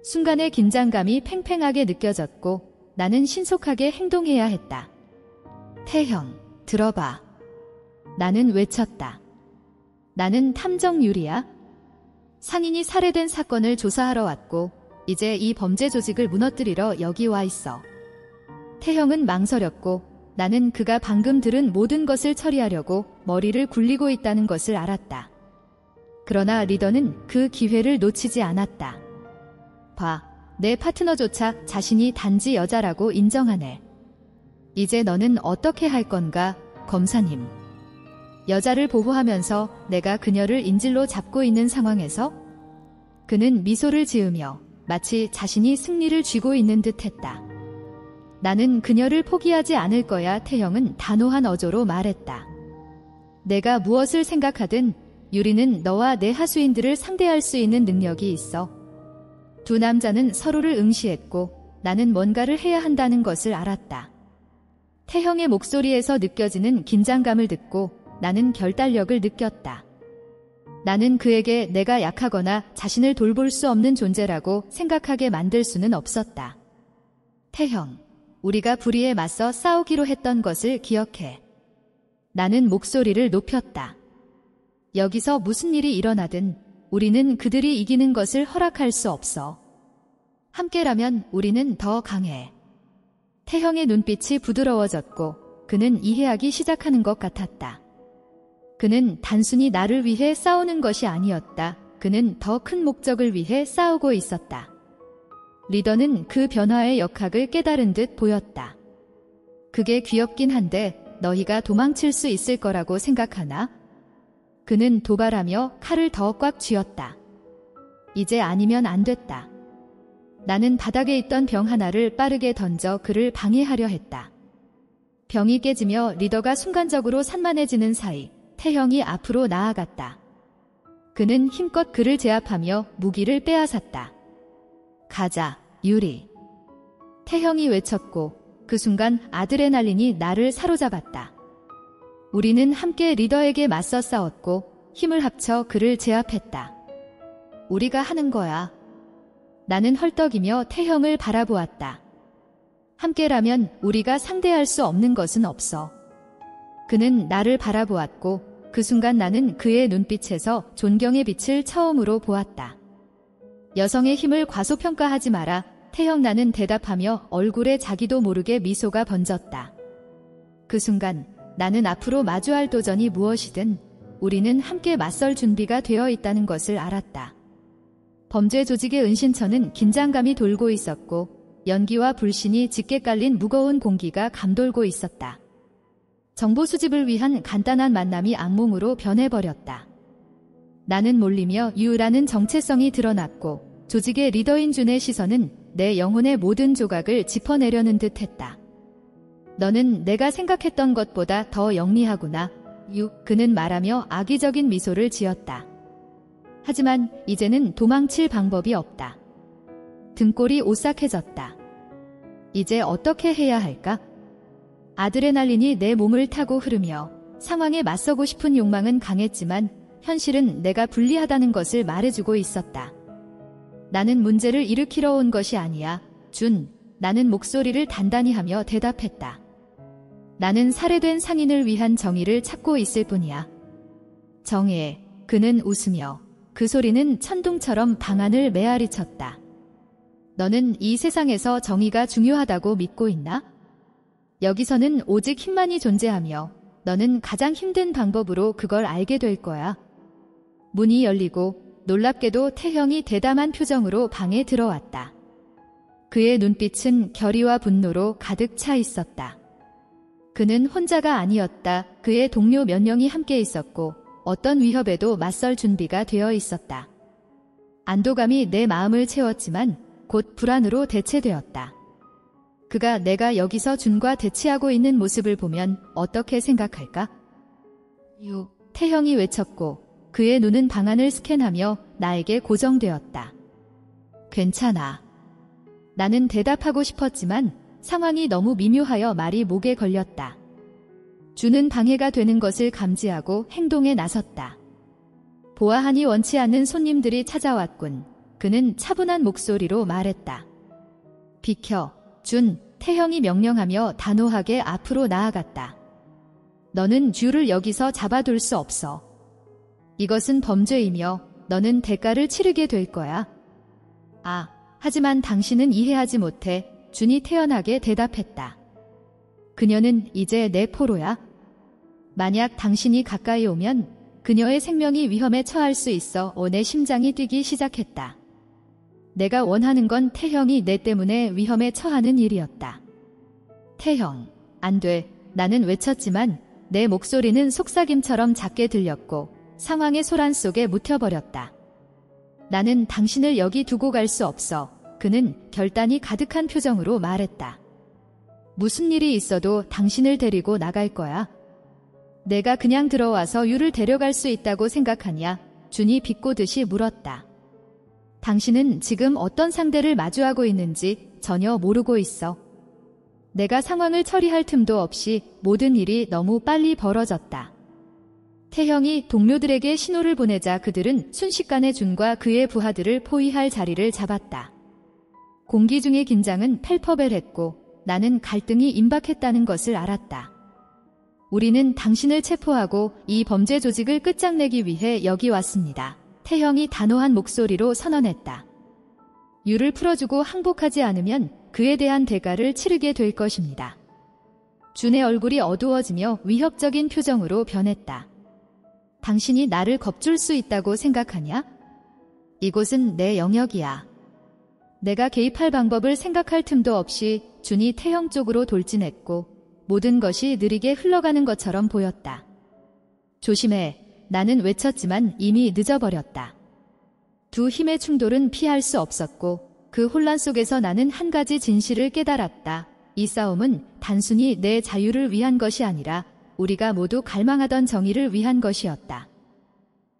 순간의 긴장감이 팽팽하게 느껴졌고 나는 신속하게 행동해야 했다. 태형, 들어봐. 나는 외쳤다. 나는 탐정 유리야. 상인이 살해된 사건을 조사하러 왔고 이제 이 범죄 조직을 무너뜨리러 여기 와 있어. 태형은 망설였고 나는 그가 방금 들은 모든 것을 처리하려고 머리를 굴리고 있다는 것을 알았다. 그러나 리더는 그 기회를 놓치지 않았다. 봐, 내 파트너조차 자신이 단지 여자라고 인정하네. 이제 너는 어떻게 할 건가, 검사님? 여자를 보호하면서 내가 그녀를 인질로 잡고 있는 상황에서? 그는 미소를 지으며 마치 자신이 승리를 쥐고 있는 듯 했다. 나는 그녀를 포기하지 않을 거야. 태형은 단호한 어조로 말했다. 내가 무엇을 생각하든 유리는 너와 내 하수인들을 상대할 수 있는 능력이 있어. 두 남자는 서로를 응시했고 나는 뭔가를 해야 한다는 것을 알았다. 태형의 목소리에서 느껴지는 긴장감을 듣고 나는 결단력을 느꼈다. 나는 그에게 내가 약하거나 자신을 돌볼 수 없는 존재라고 생각하게 만들 수는 없었다. 태형, 우리가 불의에 맞서 싸우기로 했던 것을 기억해. 나는 목소리를 높였다. 여기서 무슨 일이 일어나든 우리는 그들이 이기는 것을 허락할 수 없어. 함께라면 우리는 더 강해. 태형의 눈빛이 부드러워졌고 그는 이해하기 시작하는 것 같았다. 그는 단순히 나를 위해 싸우는 것이 아니었다. 그는 더 큰 목적을 위해 싸우고 있었다. 리더는 그 변화의 역학을 깨달은 듯 보였다. 그게 귀엽긴 한데 너희가 도망칠 수 있을 거라고 생각하나? 그는 도발하며 칼을 더 꽉 쥐었다. 이제 아니면 안 됐다. 나는 바닥에 있던 병 하나를 빠르게 던져 그를 방해하려 했다. 병이 깨지며 리더가 순간적으로 산만해지는 사이 태형이 앞으로 나아갔다. 그는 힘껏 그를 제압하며 무기를 빼앗았다. 가자, 유리. 태형이 외쳤고 그 순간 아드레날린이 나를 사로잡았다. 우리는 함께 리더에게 맞서 싸웠고 힘을 합쳐 그를 제압했다. 우리가 하는 거야. 나는 헐떡이며 태형을 바라보았다. 함께라면 우리가 상대할 수 없는 것은 없어. 그는 나를 바라보았고 그 순간 나는 그의 눈빛에서 존경의 빛을 처음으로 보았다. 여성의 힘을 과소평가하지 마라. 태형 나는 대답하며 얼굴에 자기도 모르게 미소가 번졌다. 그 순간 나는 앞으로 마주할 도전이 무엇이든 우리는 함께 맞설 준비가 되어 있다는 것을 알았다. 범죄 조직의 은신처는 긴장감이 돌고 있었고 연기와 불신이 짙게 깔린 무거운 공기가 감돌고 있었다. 정보 수집을 위한 간단한 만남이 악몽으로 변해버렸다. 나는 몰리며 유라는 정체성이 드러났고 조직의 리더인 준의 시선은 내 영혼의 모든 조각을 짚어내려는 듯했다. 너는 내가 생각했던 것보다 더 영리하구나. 그는 말하며 악의적인 미소를 지었다. 하지만 이제는 도망칠 방법이 없다. 등골이 오싹해졌다. 이제 어떻게 해야 할까? 아드레날린이 내 몸을 타고 흐르며 상황에 맞서고 싶은 욕망은 강했지만 현실은 내가 불리하다는 것을 말해주고 있었다. 나는 문제를 일으키러 온 것이 아니야, 준. 나는 목소리를 단단히 하며 대답했다. 나는 살해된 상인을 위한 정의를 찾고 있을 뿐이야. 정의에. 그는 웃으며 그 소리는 천둥처럼 방안을 메아리쳤다. 너는 이 세상에서 정의가 중요하다고 믿고 있나? 여기서는 오직 힘만이 존재하며 너는 가장 힘든 방법으로 그걸 알게 될 거야. 문이 열리고 놀랍게도 태형이 대담한 표정으로 방에 들어왔다. 그의 눈빛은 결의와 분노로 가득 차 있었다. 그는 혼자가 아니었다. 그의 동료 몇 명이 함께 있었고 어떤 위협에도 맞설 준비가 되어 있었다. 안도감이 내 마음을 채웠지만 곧 불안으로 대체되었다. 그가 내가 여기서 준과 대치하고 있는 모습을 보면 어떻게 생각할까? 태형이 외쳤고 그의 눈은 방안을 스캔하며 나에게 고정되었다. 괜찮아. 나는 대답하고 싶었지만 상황이 너무 미묘하여 말이 목에 걸렸다. 준은 방해가 되는 것을 감지하고 행동에 나섰다. 보아하니 원치 않는 손님들이 찾아왔군. 그는 차분한 목소리로 말했다. 비켜, 준. 태형이 명령하며 단호하게 앞으로 나아갔다. 너는 듀를 여기서 잡아둘 수 없어. 이것은 범죄이며 너는 대가를 치르게 될 거야. 하지만 당신은 이해하지 못해. 준이 태연하게 대답했다. 그녀는 이제 내 포로야. 만약 당신이 가까이 오면 그녀의 생명이 위험에 처할 수 있어. 내 심장이 뛰기 시작했다. 내가 원하는 건 태형이 내 때문에 위험에 처하는 일이었다. 태형, 안 돼. 나는 외쳤지만 내 목소리는 속삭임처럼 작게 들렸고 상황의 소란 속에 묻혀버렸다. 나는 당신을 여기 두고 갈 수 없어. 그는 결단이 가득한 표정으로 말했다. 무슨 일이 있어도 당신을 데리고 나갈 거야. 내가 그냥 들어와서 유를 데려갈 수 있다고 생각하냐? 준이 비꼬듯이 물었다. 당신은 지금 어떤 상대를 마주하고 있는지 전혀 모르고 있어. 내가 상황을 처리할 틈도 없이 모든 일이 너무 빨리 벌어졌다. 태형이 동료들에게 신호를 보내자 그들은 순식간에 준과 그의 부하들을 포위할 자리를 잡았다. 공기 중의 긴장은 펠퍼벨했고 나는 갈등이 임박했다는 것을 알았다. 우리는 당신을 체포하고 이 범죄 조직을 끝장내기 위해 여기 왔습니다. 태형이 단호한 목소리로 선언했다. 유를 풀어주고 항복하지 않으면 그에 대한 대가를 치르게 될 것입니다. 준의 얼굴이 어두워지며 위협적인 표정으로 변했다. 당신이 나를 겁줄 수 있다고 생각하냐? 이곳은 내 영역이야. 내가 개입할 방법을 생각할 틈도 없이 준이 태형 쪽으로 돌진했고 모든 것이 느리게 흘러가는 것처럼 보였다. 조심해. 나는 외쳤지만 이미 늦어버렸다. 두 힘의 충돌은 피할 수 없었고 그 혼란 속에서 나는 한 가지 진실을 깨달았다. 이 싸움은 단순히 내 자유를 위한 것이 아니라 우리가 모두 갈망하던 정의를 위한 것이었다.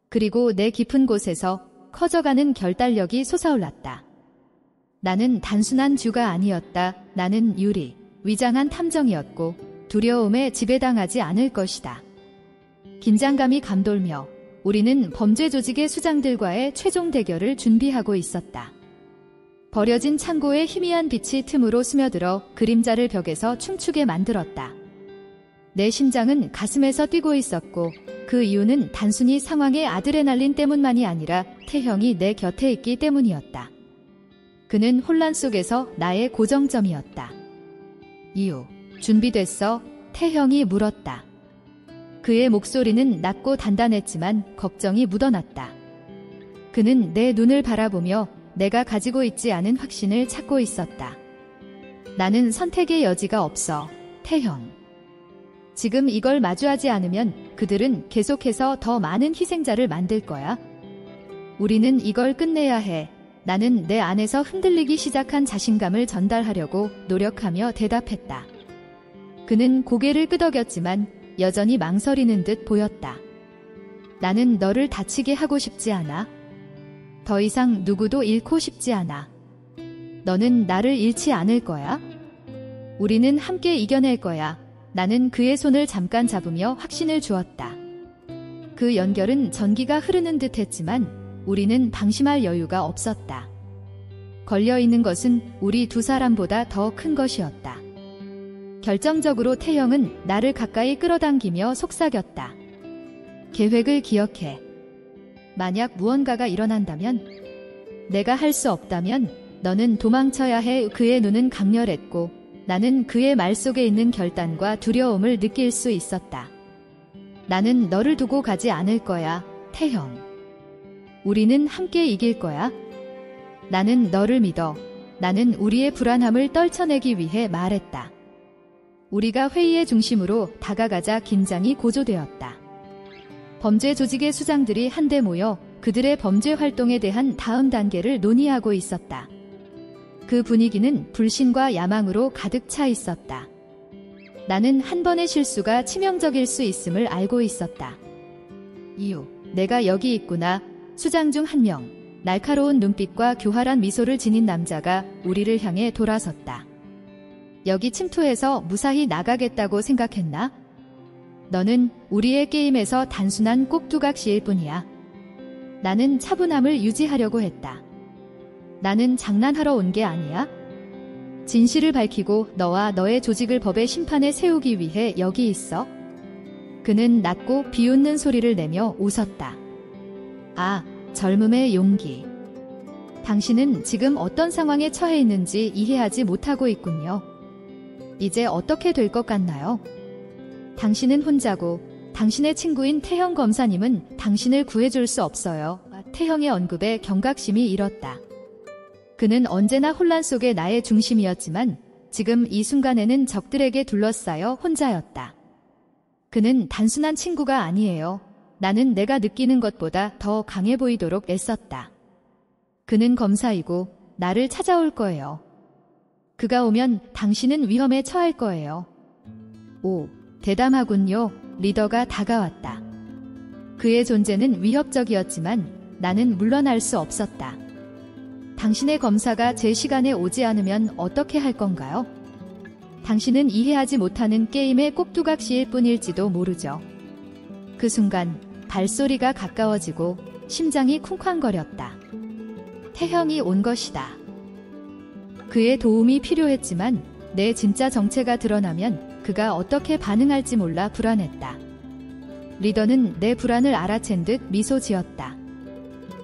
그리고 내 깊은 곳에서 커져가는 결단력이 솟아올랐다. 나는 단순한 주가 아니었다. 나는 유리, 위장한 탐정이었고 두려움에 지배당하지 않을 것이다. 긴장감이 감돌며 우리는 범죄 조직의 수장들과의 최종 대결을 준비하고 있었다. 버려진 창고의 희미한 빛이 틈으로 스며들어 그림자를 벽에서 춤추게 만들었다. 내 심장은 가슴에서 뛰고 있었고 그 이유는 단순히 상황의 아드레날린 때문만이 아니라 태형이 내 곁에 있기 때문이었다. 그는 혼란 속에서 나의 고정점이었다. 이유, 준비됐어? 태형이 물었다. 그의 목소리는 낮고 단단했지만 걱정이 묻어났다. 그는 내 눈을 바라보며 내가 가지고 있지 않은 확신을 찾고 있었다. 나는 선택의 여지가 없어, 태형. 지금 이걸 마주하지 않으면 그들은 계속해서 더 많은 희생자를 만들 거야. 우리는 이걸 끝내야 해. 나는 내 안에서 흔들리기 시작한 자신감을 전달하려고 노력하며 대답했다. 그는 고개를 끄덕였지만 여전히 망설이는 듯 보였다. 나는 너를 다치게 하고 싶지 않아. 더 이상 누구도 잃고 싶지 않아. 너는 나를 잃지 않을 거야. 우리는 함께 이겨낼 거야. 나는 그의 손을 잠깐 잡으며 확신을 주었다. 그 연결은 전기가 흐르는 듯 했지만 우리는 방심할 여유가 없었다. 걸려있는 것은 우리 두 사람보다 더 큰 것이었다. 결정적으로 태형은 나를 가까이 끌어당기며 속삭였다. 계획을 기억해. 만약 무언가가 일어난다면, 내가 할 수 없다면 너는 도망쳐야 해. 그의 눈은 강렬했고 나는 그의 말 속에 있는 결단과 두려움을 느낄 수 있었다. 나는 너를 두고 가지 않을 거야, 태형. 우리는 함께 이길 거야. 나는 너를 믿어. 나는 우리의 불안함을 떨쳐내기 위해 말했다. 우리가 회의의 중심으로 다가가자 긴장이 고조되었다. 범죄 조직의 수장들이 한데 모여 그들의 범죄 활동에 대한 다음 단계를 논의하고 있었다. 그 분위기는 불신과 야망으로 가득 차 있었다. 나는 한 번의 실수가 치명적일 수 있음을 알고 있었다. 이유, 내가 여기 있구나. 수장 중 한 명, 날카로운 눈빛과 교활한 미소를 지닌 남자가 우리를 향해 돌아섰다. 여기 침투해서 무사히 나가겠다고 생각했나? 너는 우리의 게임에서 단순한 꼭두각시일 뿐이야. 나는 차분함을 유지하려고 했다. 나는 장난하러 온 게 아니야. 진실을 밝히고 너와 너의 조직을 법의 심판에 세우기 위해 여기 있어. 그는 낮고 비웃는 소리를 내며 웃었다. 아, 젊음의 용기. 당신은 지금 어떤 상황에 처해 있는지 이해하지 못하고 있군요. 이제 어떻게 될 것 같나요? 당신은 혼자고 당신의 친구인 태형 검사님은 당신을 구해줄 수 없어요. 태형의 언급에 경각심이 일었다. 그는 언제나 혼란 속의 나의 중심이었지만 지금 이 순간에는 적들에게 둘러싸여 혼자였다. 그는 단순한 친구가 아니에요. 나는 내가 느끼는 것보다 더 강해 보이도록 애썼다. 그는 검사이고 나를 찾아올 거예요. 그가 오면 당신은 위험에 처할 거예요. 오, 대담하군요. 리더가 다가왔다. 그의 존재는 위협적이었지만 나는 물러날 수 없었다. 당신의 검사가 제 시간에 오지 않으면 어떻게 할 건가요? 당신은 이해하지 못하는 게임의 꼭두각시일 뿐일지도 모르죠. 그 순간 발소리가 가까워지고 심장이 쿵쾅거렸다. 태형이 온 것이다. 그의 도움이 필요했지만 내 진짜 정체가 드러나면 그가 어떻게 반응할지 몰라 불안했다. 리더는 내 불안을 알아챈 듯 미소 지었다.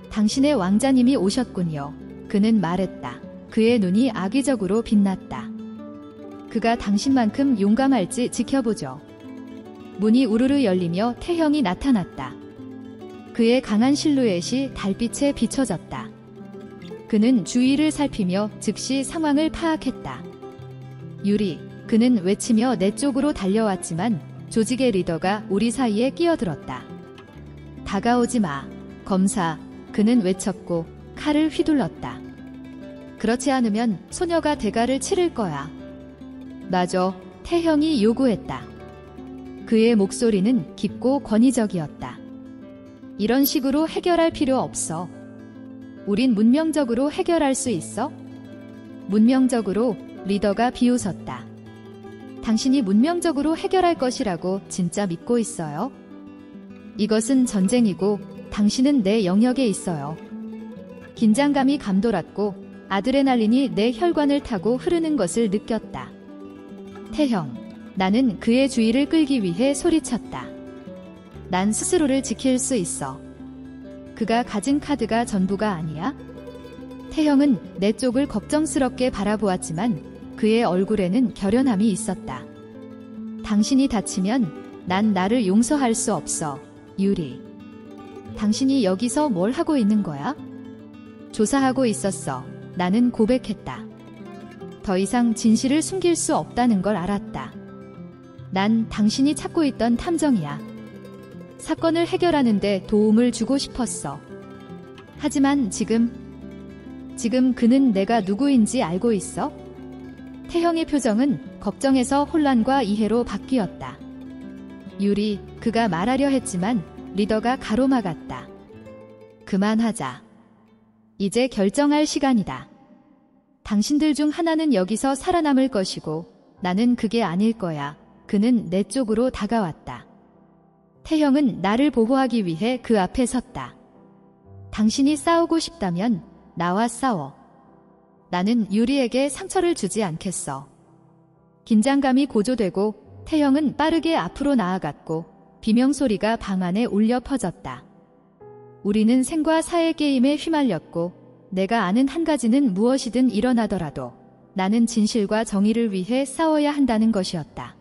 당신의 왕자님이 오셨군요. 그는 말했다. 그의 눈이 악의적으로 빛났다. 그가 당신만큼 용감할지 지켜보죠. 문이 우르르 열리며 태형이 나타났다. 그의 강한 실루엣이 달빛에 비춰졌다. 그는 주위를 살피며 즉시 상황을 파악했다. 유리, 그는 외치며 내 쪽으로 달려왔지만 조직의 리더가 우리 사이에 끼어들었다. 다가오지 마, 검사, 그는 외쳤고 칼을 휘둘렀다. 그렇지 않으면 소녀가 대가를 치를 거야. 맞아, 태형이 요구했다. 그의 목소리는 깊고 권위적이었다. 이런 식으로 해결할 필요 없어. 우린 문명적으로 해결할 수 있어? 문명적으로, 리더가 비웃었다. 당신이 문명적으로 해결할 것이라고 진짜 믿고 있어요? 이것은 전쟁이고 당신은 내 영역에 있어요. 긴장감이 감돌았고 아드레날린이 내 혈관을 타고 흐르는 것을 느꼈다. 태형, 나는 그의 주의를 끌기 위해 소리쳤다. 난 스스로를 지킬 수 있어. 그가 가진 카드가 전부가 아니야? 태형은 내 쪽을 걱정스럽게 바라보았지만 그의 얼굴에는 결연함이 있었다. 당신이 다치면 난 나를 용서할 수 없어, 유리. 당신이 여기서 뭘 하고 있는 거야? 조사하고 있었어. 나는 고백했다. 더 이상 진실을 숨길 수 없다는 걸 알았다. 난 당신이 찾고 있던 탐정이야. 사건을 해결하는데 도움을 주고 싶었어. 하지만 지금 그는 내가 누구인지 알고 있어? 태형의 표정은 걱정에서 혼란과 이해로 바뀌었다. 유리, 그가 말하려 했지만 리더가 가로막았다. 그만하자. 이제 결정할 시간이다. 당신들 중 하나는 여기서 살아남을 것이고 나는 그게 아닐 거야. 그는 내 쪽으로 다가왔다. 태형은 나를 보호하기 위해 그 앞에 섰다. 당신이 싸우고 싶다면 나와 싸워. 나는 유리에게 상처를 주지 않겠어. 긴장감이 고조되고 태형은 빠르게 앞으로 나아갔고 비명소리가 방 안에 울려 퍼졌다. 우리는 생과 사의 게임에 휘말렸고 내가 아는 한 가지는 무엇이든 일어나더라도 나는 진실과 정의를 위해 싸워야 한다는 것이었다.